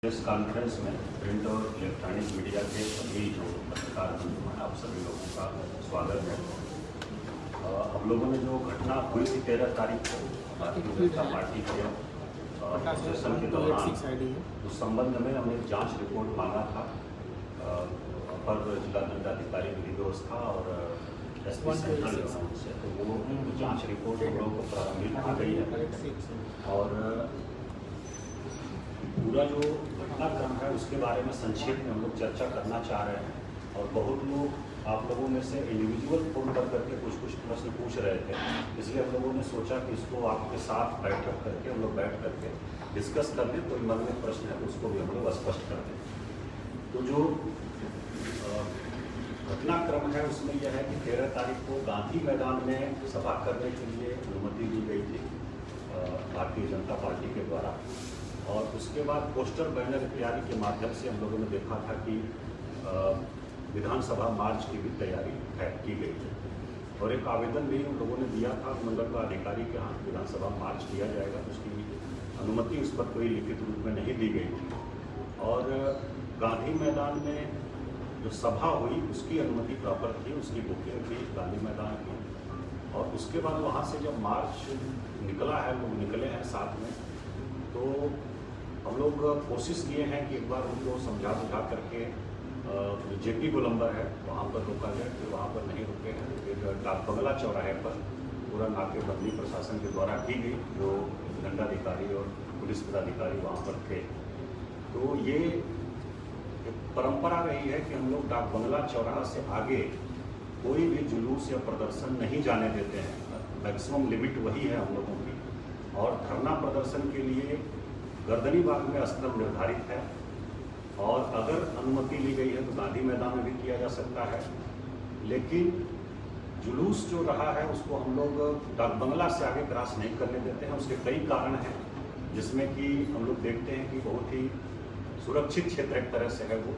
इस कॉन्फ्रेंस में प्रिंट और इलेक्ट्रॉनिक मीडिया के सभी जो पत्रकार बंधु हैं, आप सभी लोगों का स्वागत है। हम लोगों ने जो घटना हुई थी 13 तारीख को भारतीय जनता पार्टी के सेशन के दौरान, उस संबंध में हमने एक जांच रिपोर्ट मांगा था अपर जिला दंडाधिकारी विधि व्यवस्था और एसपी सेंट्रल से। तो वो जांच रिपोर्ट हम लोगों को प्रारंभिक आ गई है और पूरा जो घटनाक्रम है उसके बारे में संक्षेप में हम लोग चर्चा करना चाह रहे हैं। और बहुत लोग आप लोगों में से इंडिविजुअल फोन करके कुछ प्रश्न पूछ रहे थे, इसलिए हम लोगों ने सोचा कि इसको आपके साथ बैठक करके हम लोग बैठ करके डिस्कस कर लें। कोई मन में प्रश्न है तो उसको भी हम लोग स्पष्ट कर दें। तो जो घटनाक्रम है उसमें यह है कि 13 तारीख को गांधी मैदान में सभा करने के लिए अनुमति दी गई थी भारतीय जनता पार्टी के द्वारा। और उसके बाद पोस्टर बैनर इत्यादि के माध्यम से हम लोगों ने देखा था कि विधानसभा मार्च की भी तैयारी की गई है। और एक आवेदन भी हम लोगों ने दिया था मंडल अधिकारी के यहाँ विधानसभा मार्च किया जाएगा, उसकी अनुमति उस पर कोई लिखित रूप में नहीं दी गई थी। और गांधी मैदान में जो सभा हुई उसकी अनुमति प्रॉपर थी, उसकी बुकिंग थी गांधी मैदान की। और उसके बाद वहाँ से जब मार्च निकला है, लोग निकले हैं साथ में, तो हम लोग कोशिश किए हैं कि एक बार उनको समझा बुझा करके जेपी गोलंबर है वहाँ पर रोका जाए। फिर वहाँ पर नहीं रुके हैं, फिर डाक बंगला चौराहे पर पूरा नाकेबंदी प्रशासन के द्वारा की गई, जो दंडाधिकारी और पुलिस पदाधिकारी वहाँ पर थे। तो ये एक परंपरा रही है कि हम लोग डाक बंगला चौराहा से आगे कोई भी जुलूस या प्रदर्शन नहीं जाने देते हैं। मैक्सिमम लिमिट वही है हम लोगों की। और धरना प्रदर्शन के लिए गर्दनी बाग में स्थल निर्धारित है, और अगर अनुमति ली गई है तो गांधी मैदान में भी किया जा सकता है। लेकिन जुलूस जो रहा है उसको हम लोग डाक बंगला से आगे क्रॉस नहीं करने देते हैं। उसके कई कारण हैं, जिसमें कि हम लोग देखते हैं कि बहुत ही सुरक्षित क्षेत्र एक तरह से है, वो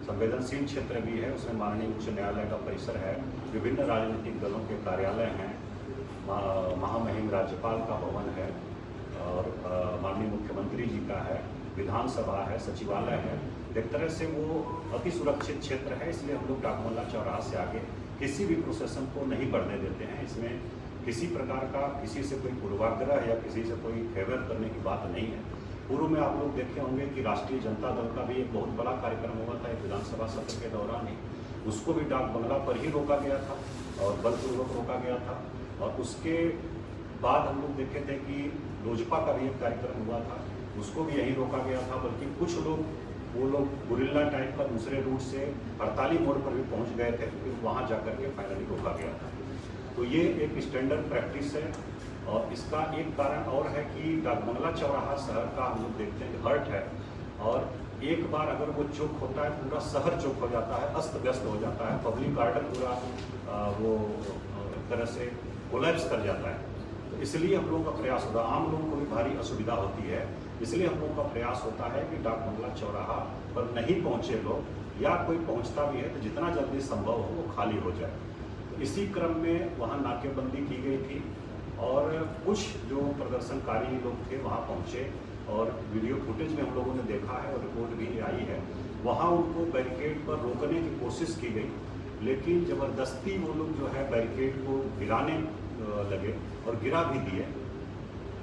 संवेदनशील क्षेत्र भी है। उसमें माननीय उच्च न्यायालय का परिसर है, विभिन्न राजनीतिक दलों के कार्यालय हैं, महामहिम राज्यपाल का भवन है, और माननीय मुख्यमंत्री जी का है, विधानसभा है, सचिवालय है। एक तरह से वो अति सुरक्षित क्षेत्र है, इसलिए हम लोग डाक बंगला चौराहा से आगे किसी भी प्रोसेसन को नहीं बढ़ने देते हैं। इसमें किसी प्रकार का किसी से कोई पूर्वाग्रह या किसी से कोई फेवर करने की बात नहीं है। पूर्व में आप लोग देखे होंगे कि राष्ट्रीय जनता दल का भी एक बहुत बड़ा कार्यक्रम हुआ था एक विधानसभा सत्र के दौरान ही, उसको भी डाक बंगला पर ही रोका गया था और बलपूर्वक रोका गया था। और उसके बाद हम लोग देखे थे कि लोजपा का भी एक कार्यक्रम हुआ था, उसको भी यहीं रोका गया था। बल्कि कुछ लोग वो लोग गुरिल्ला टाइप का दूसरे रूट से हड़ताली मोड़ पर भी पहुंच गए थे, फिर वहां जाकर के फाइनली रोका गया था। तो ये एक स्टैंडर्ड प्रैक्टिस है। और इसका एक कारण और है कि डाक बंगला चौराहा शहर का हम लोग देखते हैं हर्ट है, और एक बार अगर वो चौक होता है पूरा शहर चौक हो जाता है, अस्त व्यस्त हो जाता है, पब्लिक गार्डन पूरा वो एक तरह से कोलैप्स कर जाता है। तो इसलिए हम लोगों का प्रयास होता है, आम लोगों को भी भारी असुविधा होती है, इसलिए हम लोगों का प्रयास होता है कि डाक बंगला चौराहा पर नहीं पहुंचे लोग, या कोई पहुंचता भी है तो जितना जल्दी संभव हो वो खाली हो जाए। तो इसी क्रम में वहाँ नाकेबंदी की गई थी, और कुछ जो प्रदर्शनकारी लोग थे वहाँ पहुँचे, और वीडियो फुटेज में हम लोगों ने देखा है और रिपोर्ट भी आई है, वहाँ उनको बैरिकेड पर रोकने की कोशिश की गई, लेकिन ज़बरदस्ती वो लोग जो है बैरिकेड को गिराने लगे और गिरा भी दिए।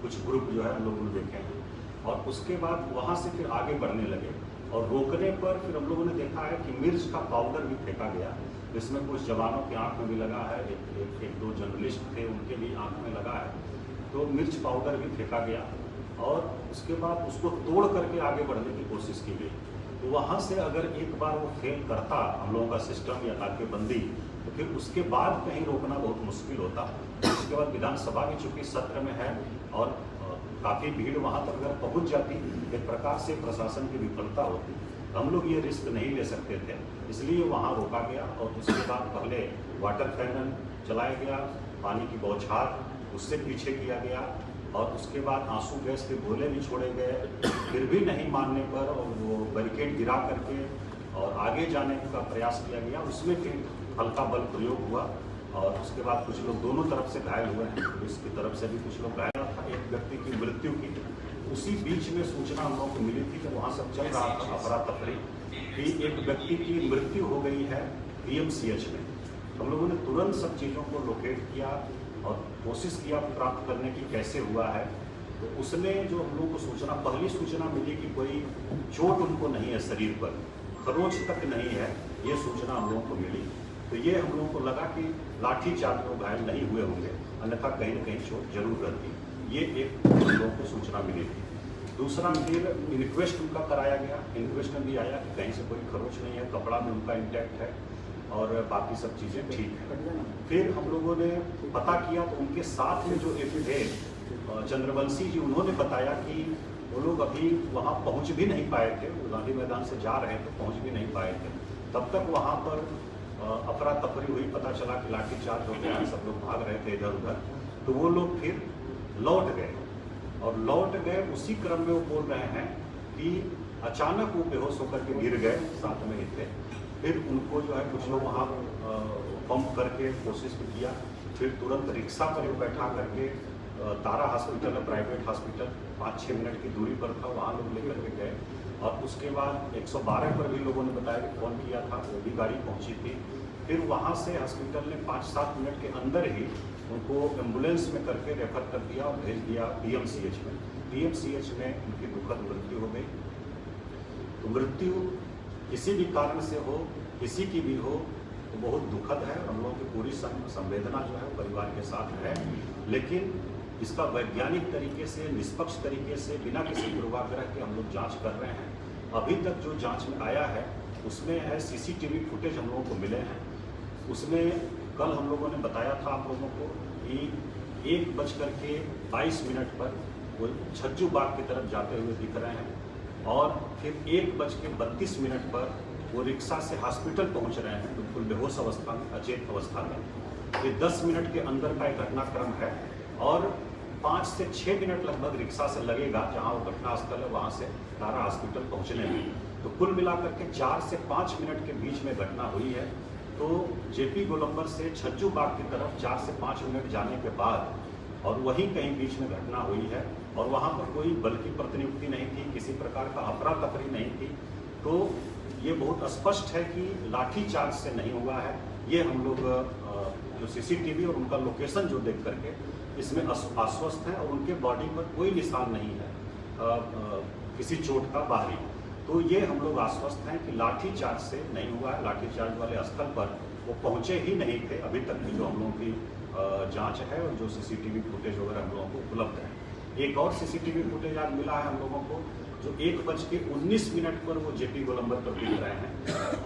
कुछ ग्रुप जो है हम लोगों ने देखे हैं, और उसके बाद वहाँ से फिर आगे बढ़ने लगे। और रोकने पर फिर हम लोगों ने देखा है कि मिर्च का पाउडर भी फेंका गया, जिसमें कुछ जवानों की आंख में भी लगा है, एक दो जर्नलिस्ट थे उनके भी आंख में लगा है, तो मिर्च पाउडर भी फेंका गया। और उसके बाद उसको तोड़ करके आगे बढ़ने की कोशिश की गई। तो वहाँ से अगर एक बार वो फेल करता हम लोगों का सिस्टम या नाकेबंदी, तो फिर उसके बाद कहीं रोकना बहुत मुश्किल होता। उसके बाद विधानसभा भी चूँकि सत्र में है और काफ़ी भीड़ वहाँ तक अगर पहुँच जाती, एक प्रकार से प्रशासन की विफलता होती। हम लोग ये रिस्क नहीं ले सकते थे, इसलिए वहाँ रोका गया। और उसके बाद पहले वाटर कैनन चलाया गया, पानी की बौछार उससे पीछे किया गया, और उसके बाद आंसू गैस के गोले भी छोड़े गए। फिर भी नहीं मानने पर वो बैरिकेड गिरा करके और आगे जाने का प्रयास किया गया, उसमें फिर हल्का बल प्रयोग हुआ। और उसके बाद कुछ लोग दोनों तरफ से घायल हुए हैं, पुलिस की तरफ से भी कुछ लोग घायल था, एक व्यक्ति की मृत्यु की। उसी बीच में सूचना हम लोगों को मिली थी कि वहाँ सब चल रहा था अफरा तफरी कि एक व्यक्ति की मृत्यु हो गई है PMCH में। हम लोगों ने तुरंत सब चीज़ों को लोकेट किया और कोशिश किया प्राप्त करने की कैसे हुआ है। तो उसमें जो हम लोगों को सूचना, पहली सूचना मिली कि कोई चोट उनको नहीं है शरीर पर, खरोच तक नहीं है, ये सूचना हम लोगों को मिली। तो ये हम लोगों को लगा कि लाठीचार्ज में घायल नहीं हुए होंगे, अन्यथा कहीं न कहीं चोट जरूर रहती। ये एक हम लोगों को सूचना मिली थी। दूसरा फिर इनक्वेस्ट उनका कराया गया। इनक्वेस्ट में भी आया कि कहीं से कोई खरोच नहीं है, कपड़ा भी उनका इंटैक्ट है और बाकी सब चीज़ें ठीक है। फिर हम लोगों ने पता किया तो उनके साथ में जो एक थे चंद्रवंशी जी, उन्होंने बताया कि वो लोग अभी वहाँ पहुँच भी नहीं पाए थे, वो गांधी मैदान से जा रहे थे, पहुँच भी नहीं पाए थे। तब तक वहाँ पर अफरा तफरी हुई, पता चला कि लाठीचार्ज हो गया, सब लोग भाग रहे थे इधर उधर। तो वो लोग फिर लौट गए और लौट गए। उसी क्रम में वो बोल रहे हैं कि अचानक वो बेहोश होकर के गिर गए, साथ में ही थे। फिर उनको जो है कुछ लोग वहाँ पंप करके कोशिश भी किया, फिर तुरंत रिक्शा पर बैठा करके तारा हॉस्पिटल है, प्राइवेट हॉस्पिटल 5-6 मिनट की दूरी पर था, वहाँ लोग लेकर के गए। और उसके बाद 112 पर भी लोगों ने बताया कि फ़ोन किया था, वो भी गाड़ी पहुँची थी। फिर वहाँ से हॉस्पिटल ने 5-7 मिनट के अंदर ही उनको एम्बुलेंस में करके रेफर कर दिया और भेज दिया PMCH में। PMCH में उनकी दुखद मृत्यु हो गई। तो मृत्यु किसी भी कारण से हो, किसी की भी हो, तो बहुत दुखद है। हम लोगों की पूरी संवेदना जो है परिवार के साथ है, लेकिन इसका वैज्ञानिक तरीके से, निष्पक्ष तरीके से, बिना किसी पूर्वाग्रह के हम लोग जांच कर रहे हैं। अभी तक जो जांच में आया है उसमें है CCTV फुटेज हम लोगों को मिले हैं। उसमें कल हम लोगों ने बताया था आप लोगों को कि 1:22 पर वो छज्जू बाग की तरफ जाते हुए दिख रहे हैं और फिर 1:32 पर वो रिक्शा से हॉस्पिटल पहुंच रहे हैं, बिल्कुल बेहोश अवस्था में, अचेत अवस्था में। ये 10 मिनट के अंदर का एक घटनाक्रम है और 5 से 6 मिनट लगभग रिक्शा से लगेगा जहां वो घटनास्थल है वहां से तारा हॉस्पिटल पहुंचने में। तो कुल मिलाकर के 4 से 5 मिनट के बीच में घटना हुई है। तो JP गोलंबर से छज्जू बाग की तरफ 4 से 5 मिनट जाने के बाद और वहीं कहीं बीच में घटना हुई है और वहाँ पर कोई बल की प्रतिनियुक्ति नहीं थी, किसी प्रकार का अफरा तफरी नहीं थी। तो ये बहुत स्पष्ट है कि लाठीचार्ज से नहीं हुआ है। ये हम लोग जो CCTV और उनका लोकेशन जो देख करके इसमें आश्वस्त हैं और उनके बॉडी पर कोई निशान नहीं है किसी चोट का बाहरी। तो ये हम लोग आश्वस्त हैं कि लाठीचार्ज से नहीं हुआ है। लाठीचार्ज वाले स्थल पर वो पहुंचे ही नहीं थे अभी तक की जो हम लोगों की जांच है और जो CCTV फुटेज वगैरह हम लोगों को उपलब्ध है। एक और CCTV फुटेज आज मिला है हम लोगों को जो 1:19 पर वो JP गोलंबर पर दिख रहे हैं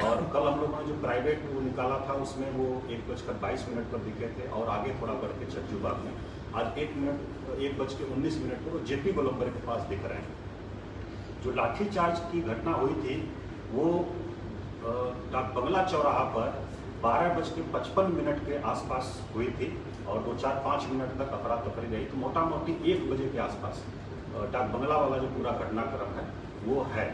और कल हम लोगों ने जो प्राइवेट वो निकाला था उसमें वो 1:22 पर दिखे थे और आगे थोड़ा बढ़ के छज्जू बाग में आज 1:19 पर वो JP गोलंबर के पास दिख रहे हैं। जो लाठीचार्ज की घटना हुई थी वो डाक बंगला चौराहा पर 12:55 के आसपास हुई थी और 2-4-5 मिनट तक अफरा तफरी रही। तो मोटा मोटी 1 बजे के आसपास डाक बंगला वाला जो पूरा घटनाक्रम है वो है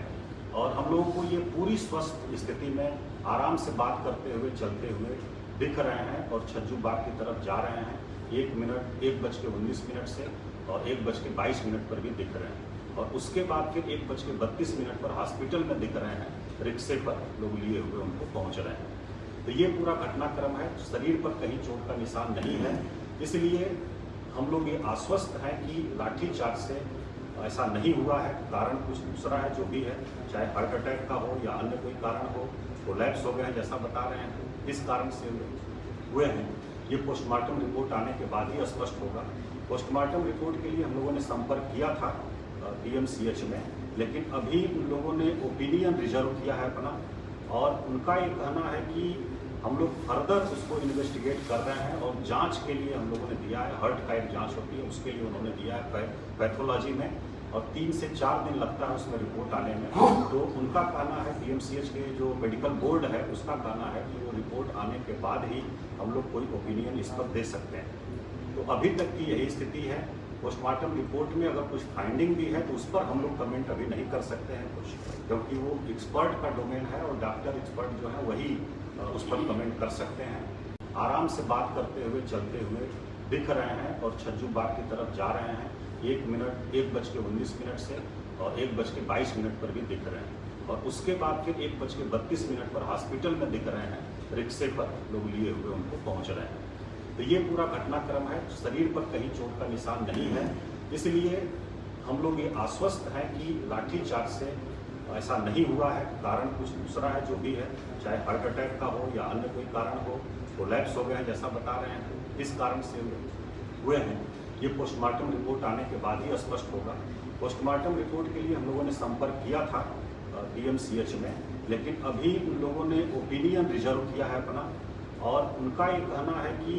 और हम लोगों को ये पूरी स्वस्थ स्थिति में आराम से बात करते हुए चलते हुए दिख रहे हैं और छज्जू बाग की तरफ जा रहे हैं। 1:19 से और 1:22 पर भी दिख रहे हैं और उसके बाद फिर 1:32 पर हॉस्पिटल में दिख रहे हैं, रिक्शे पर लोग लिए हुए उनको पहुंच रहे हैं। तो ये पूरा घटनाक्रम है। शरीर पर कहीं चोट का निशान नहीं है, इसलिए हम लोग ये आश्वस्त हैं कि लाठीचार्ज से ऐसा नहीं हुआ है। कारण कुछ दूसरा है जो भी है, चाहे हार्ट अटैक का हो या अन्य कोई कारण हो, कोलैप्स हो गए हैं जैसा बता रहे हैं, इस कारण से हुए हैं। ये पोस्टमार्टम रिपोर्ट आने के बाद ही स्पष्ट होगा। पोस्टमार्टम रिपोर्ट के लिए हम लोगों ने संपर्क किया था PMCH में, लेकिन अभी उन लोगों ने ओपिनियन रिजर्व किया है अपना और उनका ये कहना है कि हम लोग फर्दर उसको इन्वेस्टिगेट कर रहे हैं और जांच के लिए हम लोगों ने दिया है, हार्ट का एक जांच होती है उसके लिए उन्होंने दिया है पैथोलॉजी में और 3 से 4 दिन लगता है उसमें रिपोर्ट आने में। तो उनका कहना है PMCH के जो मेडिकल बोर्ड है उसका कहना है कि वो रिपोर्ट आने के बाद ही हम लोग कोई ओपिनियन इस पर दे सकते हैं। तो अभी तक की यही स्थिति है। पोस्टमार्टम रिपोर्ट में अगर कुछ फाइंडिंग भी है तो उस पर हम लोग कमेंट अभी नहीं कर सकते हैं कुछ, क्योंकि वो एक्सपर्ट का डोमेन है और डॉक्टर एक्सपर्ट जो है वही उस पर कमेंट कर सकते हैं। आराम से बात करते हुए चलते हुए दिख रहे हैं और छज्जू बाग की तरफ जा रहे हैं। 1:19 से और 1:22 पर भी दिख रहे हैं और उसके बाद फिर 1:32 पर हॉस्पिटल में दिख रहे हैं, रिक्शे पर लोग लिए हुए उनको पहुंच रहे हैं। तो ये पूरा घटनाक्रम है। शरीर पर कहीं चोट का निशान नहीं है, इसलिए हम लोग ये आश्वस्त हैं कि लाठीचार्ज से ऐसा नहीं हुआ है। कारण कुछ दूसरा है जो भी है, चाहे हार्ट अटैक का हो या अन्य कोई कारण हो, कोलैप्स हो गए हैं जैसा बता रहे हैं, इस कारण से हुए हैं। ये पोस्टमार्टम रिपोर्ट आने के बाद ही स्पष्ट होगा। पोस्टमार्टम रिपोर्ट के लिए हम लोगों ने संपर्क किया था DMCH में, लेकिन अभी उन लोगों ने ओपिनियन रिजर्व किया है अपना और उनका ये कहना है कि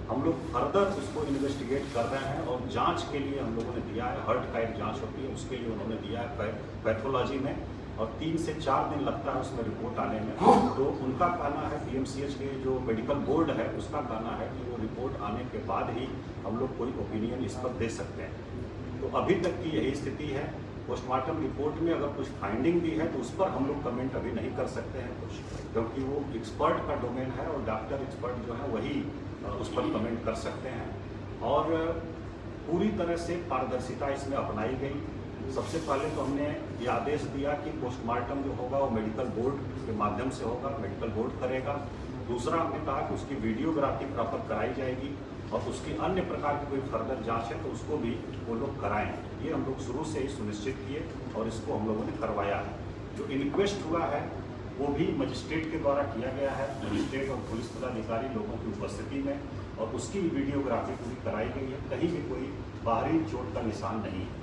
हम लोग फर्दर उसको इन्वेस्टिगेट कर रहे हैं और जांच के लिए हम लोगों ने दिया है। हार्ट का एक जांच होती है, उसके लिए उन्होंने दिया है पैथोलॉजी में और 3 से 4 दिन लगता है उसमें रिपोर्ट आने में। तो उनका कहना है, DMCH के जो मेडिकल बोर्ड है उसका कहना है कि वो रिपोर्ट आने के बाद ही हम लोग कोई ओपिनियन इस पर दे सकते हैं। तो अभी तक की यही स्थिति है। पोस्टमार्टम रिपोर्ट में अगर कुछ फाइंडिंग भी है तो उस पर हम लोग कमेंट अभी नहीं कर सकते हैं कुछ, क्योंकि वो एक्सपर्ट का डोमेन है और डॉक्टर एक्सपर्ट जो है वही उस पर कमेंट कर सकते हैं। और पूरी तरह से पारदर्शिता इसमें अपनाई गई। सबसे पहले तो हमने ये आदेश दिया कि पोस्टमार्टम जो होगा वो मेडिकल बोर्ड के माध्यम से होगा, मेडिकल बोर्ड करेगा। दूसरा हमने कहा कि उसकी वीडियोग्राफी प्रॉपर कराई जाएगी और उसकी अन्य प्रकार की कोई फर्दर जांच है तो उसको भी वो लोग कराएं। ये हम लोग शुरू से ही सुनिश्चित किए और इसको हम लोगों ने करवाया है। जो इन्क्वेस्ट हुआ है वो भी मजिस्ट्रेट के द्वारा किया गया है, मजिस्ट्रेट और पुलिस पदाधिकारी लोगों की उपस्थिति में, और उसकी वीडियोग्राफी पूरी कराई गई है। कहीं भी कोई बाहरी चोट का निशान नहीं है।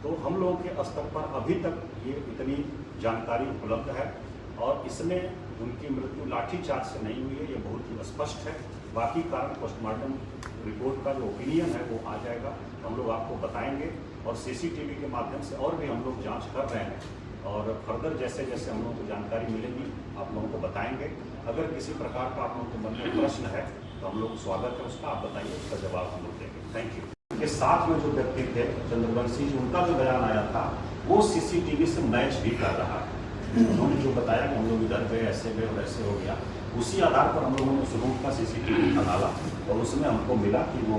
तो हम लोगों के स्तर पर अभी तक ये इतनी जानकारी उपलब्ध है और इसमें उनकी मृत्यु लाठीचार्ज से नहीं हुई है, ये बहुत ही स्पष्ट है। बाकी कारण पोस्टमार्टम रिपोर्ट का जो ओपिनियन है वो आ जाएगा, हम लोग आपको बताएंगे और CCTV के माध्यम से और भी हम लोग जांच कर रहे हैं और फर्दर जैसे जैसे हम लोगों को जानकारी मिलेगी आप लोगों को बताएंगे। अगर किसी प्रकार का आप लोगों के मन में प्रश्न है तो हम लोग स्वागत है उसका, आप बताइए, उसका जवाब हम लोग देंगे। Thank you. के साथ में जो व्यक्ति थे चंद्रवंशी जी, उनका जो बयान आया था वो CCTV से मैच भी कर रहा है। उन्होंने जो बताया कि हम लोग इधर गए, ऐसे गए और ऐसे हो गया, उसी आधार पर हम लोगों ने उस रूट का CCTV निकाला और उसमें हमको मिला कि वो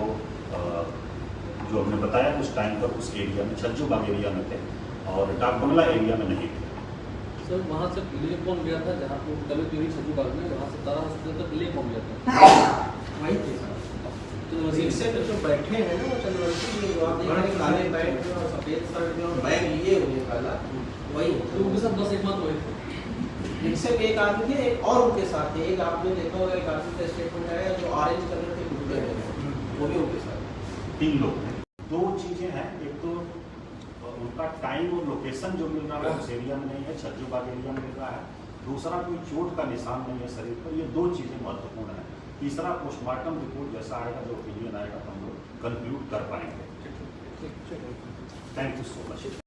जो हमने बताया उस टाइम पर उस एरिया में, छज्जू बाग एरिया में थे और डाक बंगला एरिया में नहीं थे। सर वहाँ से ले कौन गया था जहाँ पे तबीयत हुई छज्जू बाग में, वहाँ से तारा हॉस्पिटल तक ले कौन गया था? वही थे सर। तो रिक्शे पे जो बैठे हैं ना वो चंद्रवंशी जो आप देख रहे हैं, काले पैंट में और सफेद शर्ट में और बैग लिए हुए पहला, वही तो उनके साथ बस एक मत हुए थे। रिक्शे पे एक आदमी थे, एक और उनके साथ थे। एक आपने देखा होगा एक आदमी का स्टेटमेंट आया जो ऑरेंज कलर के कुर्ते में, वो भी उनके साथ। 3 लोग हैं। 2 चीजें हैं, एक तो उनका टाइम और लोकेशन जो मिल रहा है उस एरिया में नहीं है, छज्जू बाग एरिया में मिल रहा है। दूसरा कोई चोट का निशान नहीं है शरीर पर। ये 2 चीजें महत्वपूर्ण है। तीसरा पोस्टमार्टम रिपोर्ट जैसा आएगा, जो ओपिनियन आएगा तो हम लोग कंक्लूड कर पाएंगे। Thank you so much.